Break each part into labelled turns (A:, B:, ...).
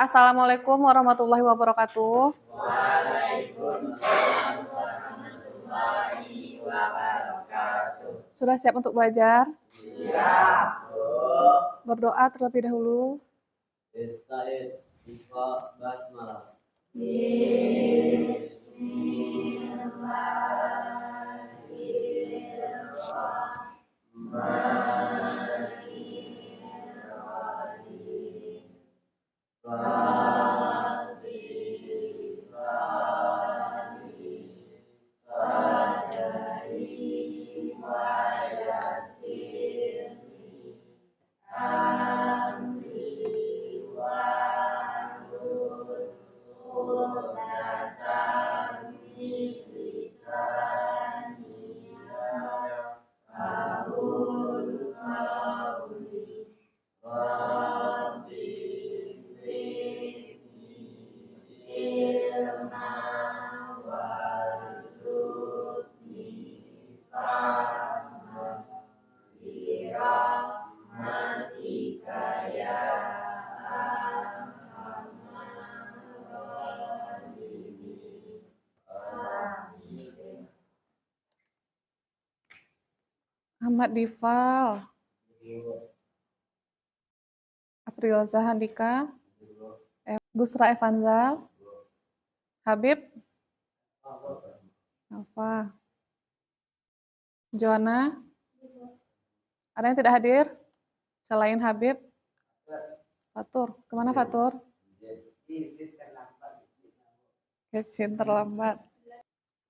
A: Assalamualaikum warahmatullahi wabarakatuh. Sudah siap untuk belajar?
B: Siap.
A: Berdoa terlebih dahulu.
B: Ista'id, Ifa, Basmalah.
A: Ahmad Difal, April Zahandika, Gusra Evanzal, Habib, Alfa, Joanna, ada yang tidak hadir? Selain Habib, Fatur, kemana Fatur? Izin terlambat.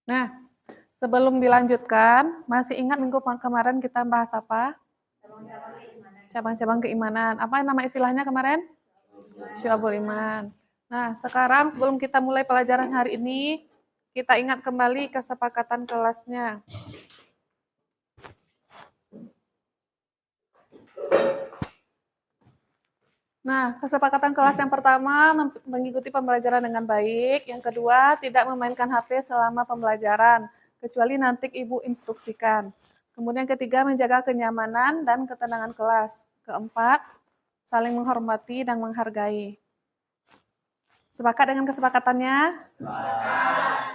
A: Nah, sebelum dilanjutkan, masih ingat minggu kemarin kita bahas apa? Cabang-cabang keimanan. Apa nama istilahnya kemarin? Syu'abul Iman. Nah, sekarang sebelum kita mulai pelajaran hari ini, kita ingat kembali kesepakatan kelasnya. Nah, kesepakatan kelas yang pertama, mengikuti pembelajaran dengan baik. Yang kedua, tidak memainkan HP selama pembelajaran, kecuali nanti Ibu instruksikan. Kemudian ketiga, menjaga kenyamanan dan ketenangan kelas. Keempat, saling menghormati dan menghargai. Sepakat dengan kesepakatannya?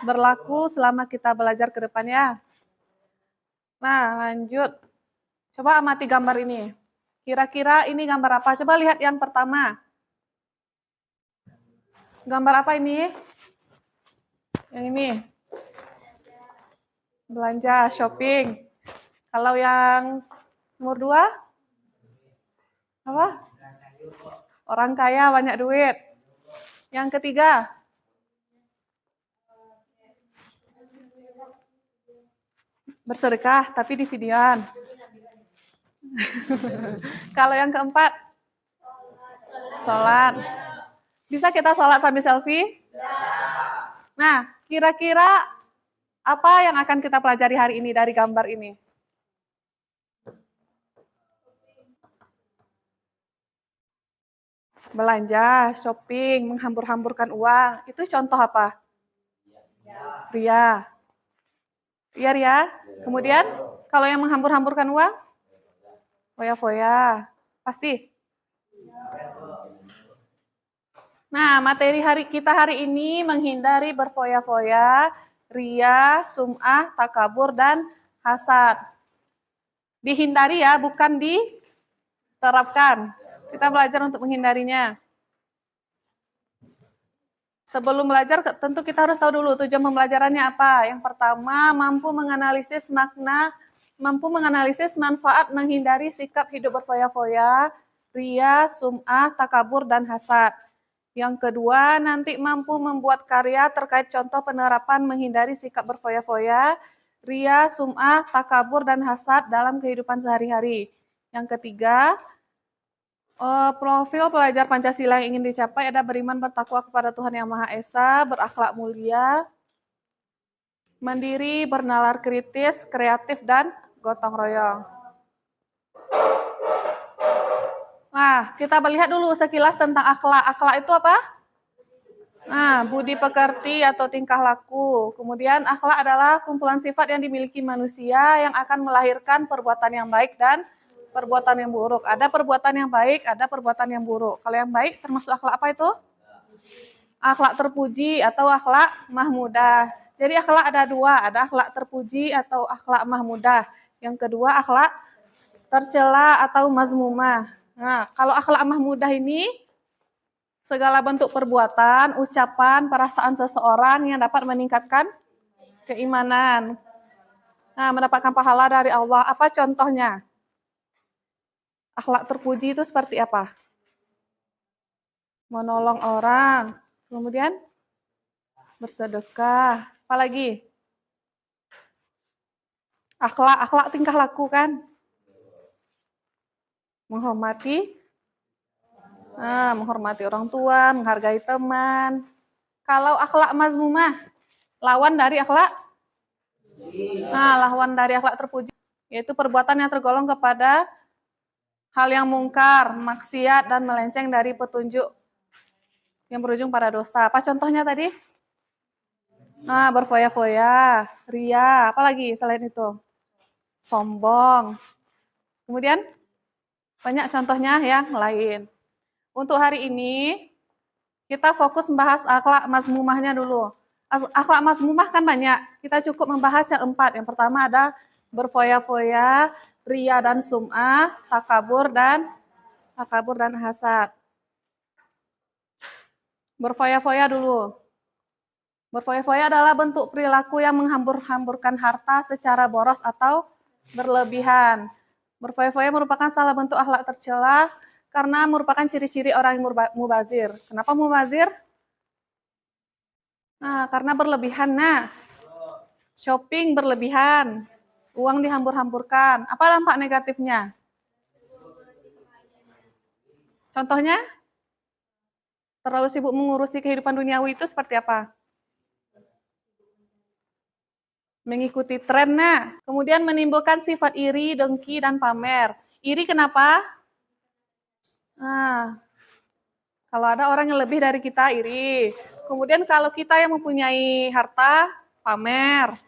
A: Berlaku selama kita belajar ke depannya. Nah, lanjut. Coba amati gambar ini. Kira-kira ini gambar apa? Coba lihat yang pertama. Gambar apa ini? Yang ini. Belanja, shopping. Kalau yang nomor 2? Apa? Orang kaya, banyak duit. Yang ketiga? Bersedekah, tapi di videoan. Kalau yang keempat? Sholat. Bisa kita sholat sambil selfie? Nah, kira-kira apa yang akan kita pelajari hari ini dari gambar ini? Belanja, shopping, menghambur-hamburkan uang. Itu contoh apa? Ria. Iya, Ria. Kemudian, kalau yang menghambur-hamburkan uang? Foya-foya. Pasti? Nah, materi kita hari ini menghindari berfoya-foya, ria, sum'ah, takabur, dan hasad. Dihindari ya, bukan diterapkan. Kita belajar untuk menghindarinya. Sebelum belajar, tentu kita harus tahu dulu tujuan pembelajarannya apa. Yang pertama, mampu menganalisis makna, mampu menganalisis manfaat menghindari sikap hidup berfoya-foya, ria, sum'ah, takabur, dan hasad. Yang kedua, nanti mampu membuat karya terkait contoh penerapan menghindari sikap berfoya-foya, ria, sum'ah, takabur, dan hasad dalam kehidupan sehari-hari. Yang ketiga, profil pelajar Pancasila yang ingin dicapai ada beriman bertakwa kepada Tuhan Yang Maha Esa, berakhlak mulia, mandiri, bernalar kritis, kreatif, dan gotong royong. Nah, kita melihat dulu sekilas tentang akhlak. Akhlak itu apa? Nah, budi pekerti atau tingkah laku. Kemudian akhlak adalah kumpulan sifat yang dimiliki manusia yang akan melahirkan perbuatan yang baik dan perbuatan yang buruk. Ada perbuatan yang baik, ada perbuatan yang buruk. Kalau yang baik termasuk akhlak apa itu? Akhlak terpuji atau akhlak mahmudah. Jadi akhlak ada dua, ada akhlak terpuji atau akhlak mahmudah. Yang kedua akhlak tercela atau mazmumah. Nah, kalau akhlak mahmudah ini segala bentuk perbuatan, ucapan, perasaan seseorang yang dapat meningkatkan keimanan. Nah, mendapatkan pahala dari Allah. Apa contohnya? Akhlak terpuji itu seperti apa? Menolong orang, kemudian bersedekah. Apalagi? Akhlak tingkah laku kan? Menghormati orang tua, menghargai teman. Kalau akhlak mazmumah, lawan dari akhlak terpuji, yaitu perbuatan yang tergolong kepada hal yang mungkar, maksiat, dan melenceng dari petunjuk yang berujung pada dosa. Apa contohnya tadi? Nah, berfoya-foya, ria, apalagi selain itu? Sombong. Kemudian, banyak contohnya yang lain. Untuk hari ini, kita fokus membahas akhlak mazmumahnya dulu. Akhlak mazmumah kan banyak, kita cukup membahas yang 4. Yang pertama ada berfoya-foya, ria dan sum'ah, takabur dan hasad. Berfoya-foya dulu. Berfoya-foya adalah bentuk perilaku yang menghambur-hamburkan harta secara boros atau berlebihan. Berfoya-foya merupakan salah bentuk akhlak tercela karena merupakan ciri-ciri orang yang mubazir. Kenapa mubazir? Nah, karena berlebihan. Nah, shopping berlebihan, uang dihambur-hamburkan. Apa dampak negatifnya? Contohnya? Terlalu sibuk mengurusi kehidupan duniawi itu seperti apa? Mengikuti tren. Nah, kemudian menimbulkan sifat iri, dengki, dan pamer. Iri kenapa? Nah, kalau ada orang yang lebih dari kita, iri. Kemudian kalau kita yang mempunyai harta, pamer.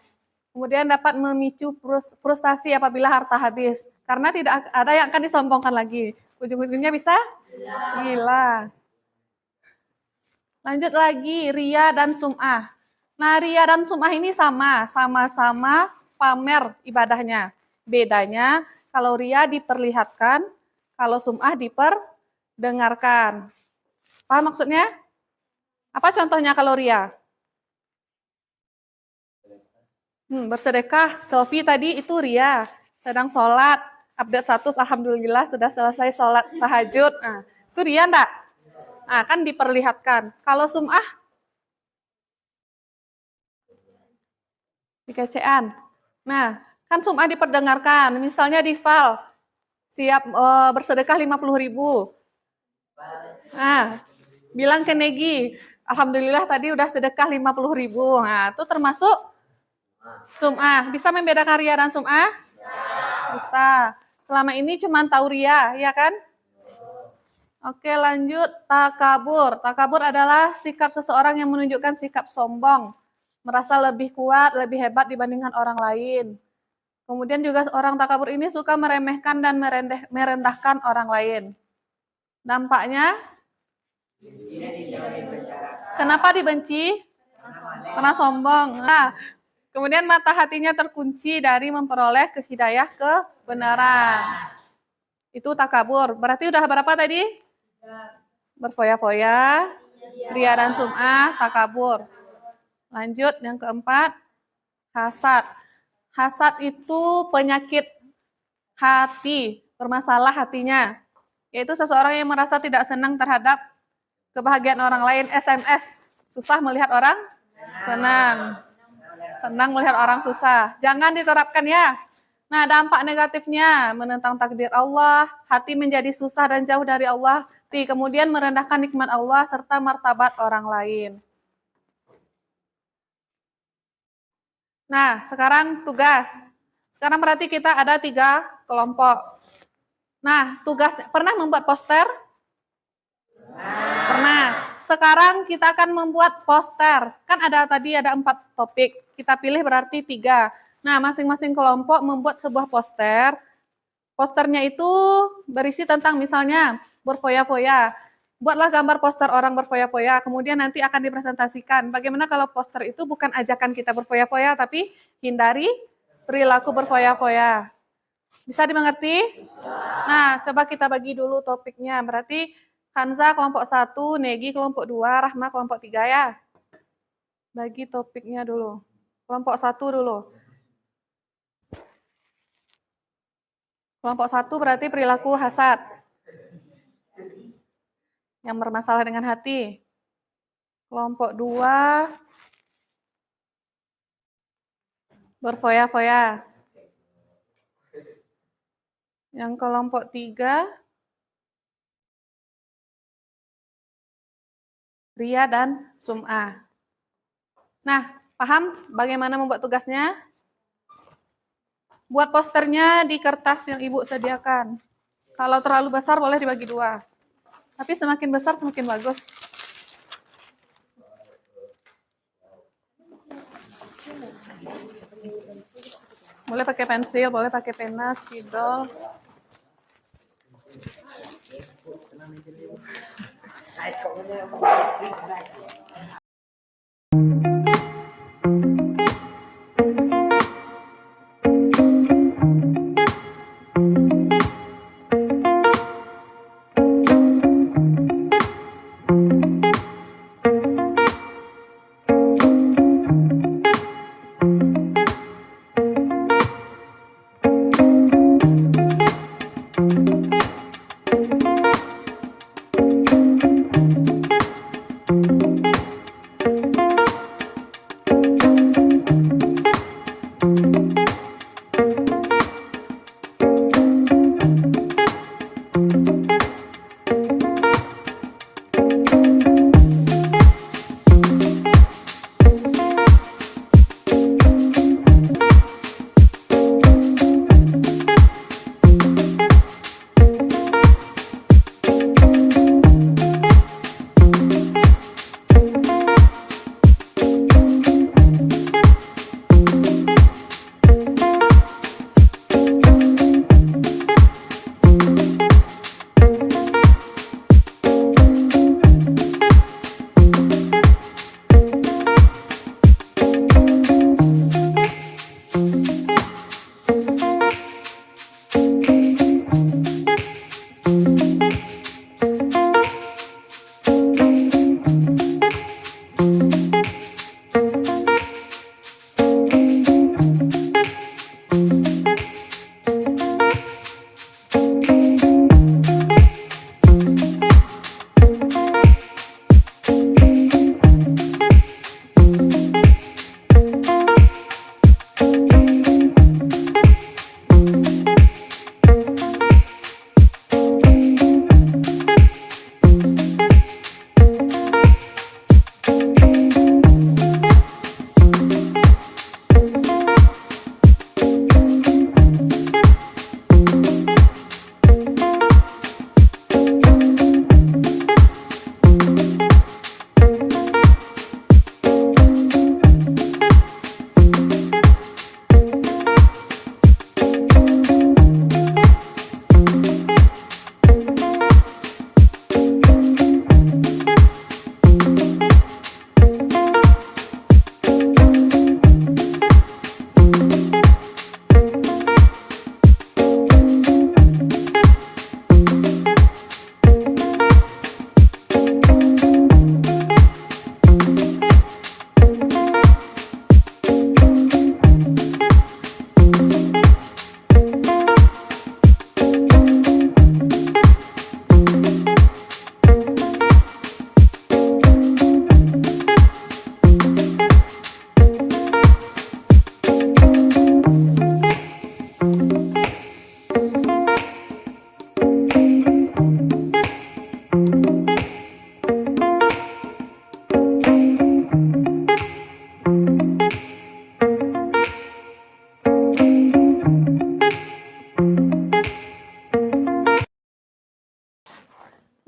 A: Kemudian dapat memicu frustasi apabila harta habis. Karena tidak ada yang akan disombongkan lagi. Ujung-ujungnya bisa gila. Lanjut lagi, ria dan sum'ah. Nah, ria dan sum'ah ini sama-sama pamer ibadahnya. Bedanya, kalau ria diperlihatkan, kalau sum'ah diperdengarkan. Paham maksudnya? Apa contohnya kalau ria? Bersedekah, selfie tadi itu ria. Sedang sholat, update status, alhamdulillah sudah selesai sholat tahajud. Nah, itu ria enggak? Nah, kan diperlihatkan. Kalau sum'ah? Dikecean. Nah, kan sum'ah diperdengarkan. Misalnya di file, siap bersedekah 50.000. Nah, bilang ke Negi, alhamdulillah tadi udah sedekah 50.000. Nah, itu termasuk sum'ah. Bisa membedakan ria dan sum'ah? Bisa. Selama ini cuma tahu ria, ya kan? Oke, lanjut takabur. Takabur adalah sikap seseorang yang menunjukkan sikap sombong, merasa lebih kuat, lebih hebat dibandingkan orang lain. Kemudian juga orang takabur ini suka meremehkan dan merendahkan orang lain. Dampaknya? Kenapa dibenci? Karena sombong. Nah, kemudian mata hatinya terkunci dari memperoleh hidayah kebenaran. Itu takabur. Berarti udah berapa tadi? Berfoya-foya, ria dan sum'ah, takabur. Lanjut yang keempat, hasad. Hasad itu penyakit hati, bermasalah hatinya. Yaitu seseorang yang merasa tidak senang terhadap kebahagiaan orang lain. SMS, susah melihat orang senang. Senang melihat orang susah. Jangan diterapkan ya. Nah, dampak negatifnya menentang takdir Allah, hati menjadi susah dan jauh dari Allah, kemudian merendahkan nikmat Allah serta martabat orang lain. Nah, sekarang tugas. Sekarang berarti kita ada 3 kelompok. Nah, tugas pernah membuat poster? Pernah. Sekarang kita akan membuat poster. Kan ada 4 topik. Kita pilih berarti 3. Nah, masing-masing kelompok membuat sebuah poster. Posternya itu berisi tentang misalnya berfoya-foya. Buatlah gambar poster orang berfoya-foya, kemudian nanti akan dipresentasikan. Bagaimana kalau poster itu bukan ajakan kita berfoya-foya, tapi hindari perilaku berfoya-foya. Bisa dimengerti? Nah, coba kita bagi dulu topiknya. Berarti Hanza kelompok 1, Negi kelompok 2, Rahma kelompok 3 ya. Bagi topiknya dulu. Kelompok 1 dulu. Kelompok 1 berarti perilaku hasad. Yang bermasalah dengan hati. Kelompok 2 berfoya-foya. Yang kelompok 3 ria dan sum'ah. Nah, paham bagaimana membuat tugasnya? Buat posternya di kertas yang Ibu sediakan. Kalau terlalu besar boleh dibagi 2. Tapi semakin besar semakin bagus. Boleh pakai pensil, boleh pakai pena, spidol.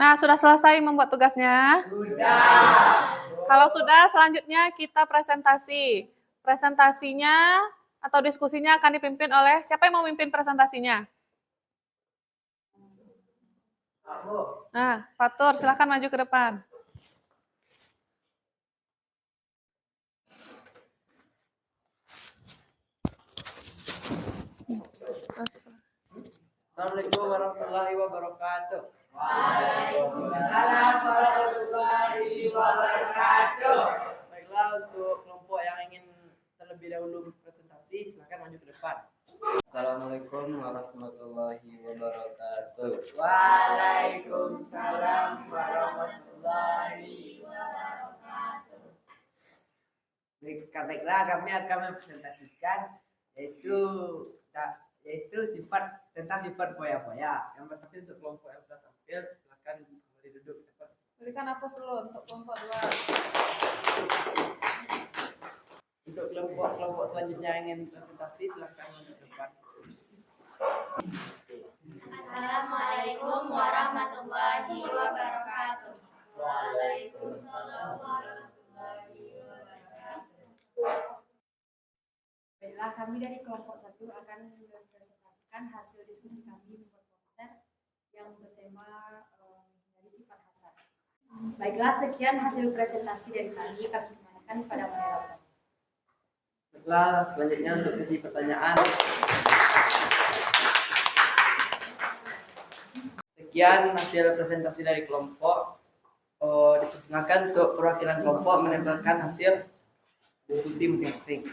A: Nah, sudah selesai membuat tugasnya? Sudah. Kalau sudah, selanjutnya kita presentasi. Presentasinya atau diskusinya akan dipimpin oleh, siapa yang mau memimpin presentasinya? Nah, Fatur, silakan maju ke depan.
B: Assalamualaikum warahmatullahi wabarakatuh.
C: Waalaikumsalam warahmatullahi wabarakatuh.
B: Baiklah, untuk kelompok yang ingin terlebih dahulu presentasi, silakan maju ke depan. Assalamualaikum warahmatullahi wabarakatuh.
C: Waalaikumsalam warahmatullahi wabarakatuh. Baiklah, kami akan mempresentasikan yaitu tentang sifat foya-foya.
B: Yang pertama untuk kelompok yang sudah tampil, silakan kembali duduk.
A: Berikan hapus dulu untuk kelompok 2.
B: Untuk kelompok selanjutnya yang ingin presentasi, silakan maju ke depan.
D: Assalamualaikum warahmatullahi wabarakatuh.
C: Waalaikumsalam warahmatullahi wabarakatuh.
D: Baiklah, kami dari kelompok 1 akan mempresentasikan hasil diskusi kami membuat poster yang bertema dari sifat hasad. Baiklah, sekian hasil presentasi dari kami kembalikan kepada moderator.
B: Baiklah, selanjutnya untuk sesi pertanyaan. Sekian hasil presentasi dari kelompok. Dipersilakan untuk perwakilan kelompok menempelkan hasil diskusi masing-masing.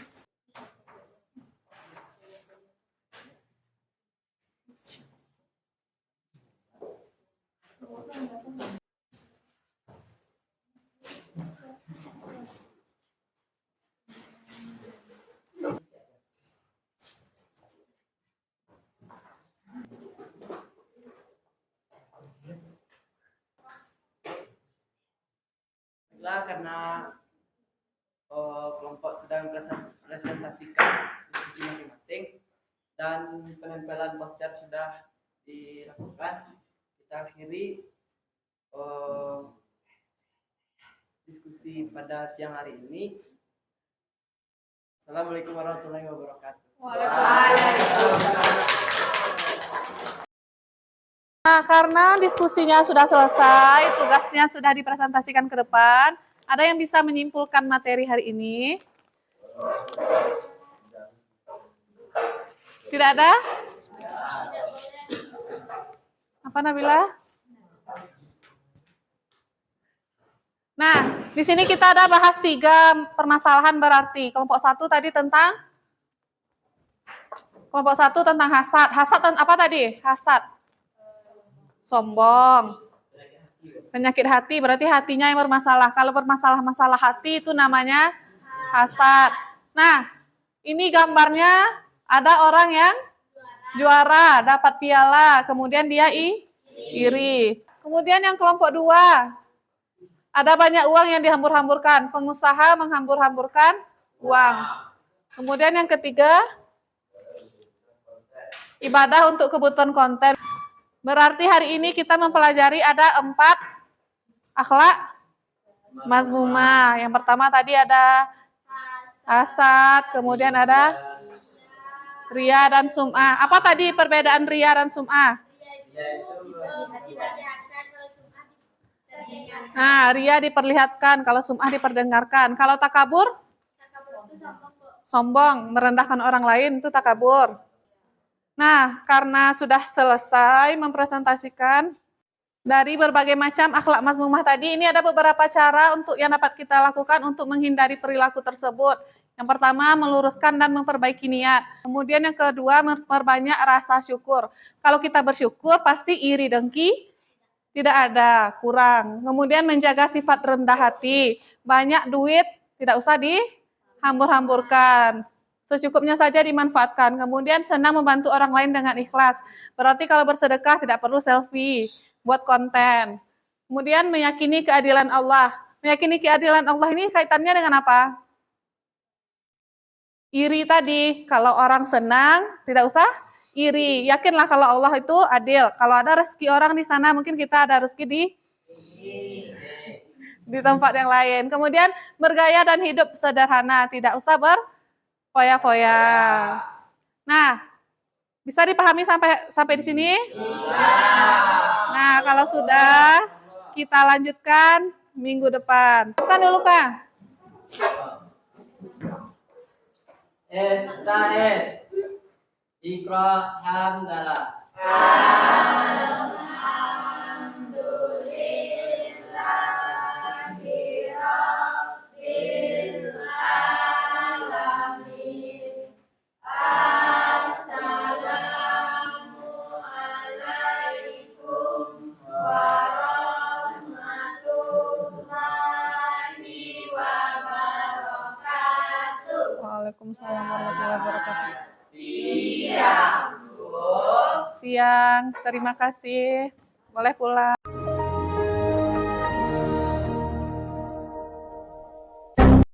B: Baiklah, karena kelompok sedang presentasikan diskusi masing-masing dan penempelan poster sudah dilakukan, kita akhiri diskusi pada siang hari ini. Assalamualaikum warahmatullahi wabarakatuh.
A: Nah, karena diskusinya sudah selesai, tugasnya sudah dipresentasikan ke depan. Ada yang bisa menyimpulkan materi hari ini? Tidak ada? Apa, Nabila? Nah, di sini kita ada bahas 3 permasalahan berarti. Kelompok 1 tadi tentang hasad. Hasad apa tadi? Hasad. Sombong. Penyakit hati, berarti hatinya yang bermasalah. Kalau bermasalah hati itu namanya hasad. Nah, ini gambarnya ada orang yang juara, dapat piala, kemudian dia iri. Kemudian yang kelompok 2, ada banyak uang yang dihambur-hamburkan. Pengusaha menghambur-hamburkan uang. Kemudian yang ketiga, ibadah untuk kebutuhan konten. Berarti hari ini kita mempelajari ada 4 akhlak mazmumah. Yang pertama tadi ada hasad, kemudian ada riya dan sum'ah. Apa tadi perbedaan riya dan sum'ah? Nah, riya diperlihatkan, kalau sum'ah diperdengarkan. Kalau takabur? Sombong, merendahkan orang lain, itu takabur. Nah, karena sudah selesai mempresentasikan dari berbagai macam akhlak mazmumah tadi, ini ada beberapa cara yang dapat kita lakukan untuk menghindari perilaku tersebut. Yang pertama, meluruskan dan memperbaiki niat. Kemudian yang kedua, memperbanyak rasa syukur. Kalau kita bersyukur, pasti iri dengki tidak ada, kurang. Kemudian menjaga sifat rendah hati. Banyak duit, tidak usah dihambur-hamburkan. Secukupnya saja dimanfaatkan. Kemudian senang membantu orang lain dengan ikhlas. Berarti kalau bersedekah tidak perlu selfie, buat konten. Kemudian meyakini keadilan Allah. Meyakini keadilan Allah ini kaitannya dengan apa? Iri tadi. Kalau orang senang, tidak usah iri. Yakinlah kalau Allah itu adil. Kalau ada rezeki orang di sana, mungkin kita ada rezeki di tempat yang lain. Kemudian bergaya dan hidup sederhana. Tidak usah foya-foya. Nah, bisa dipahami sampai di sini? Bisa. Nah, kalau sudah, kita lanjutkan minggu depan. Bukan dulu, Kak.
B: SKS Iqra Hamdalah.
A: Waalaikumsalam warahmatullahi wabarakatuh. Siang. Terima kasih. Boleh pulang.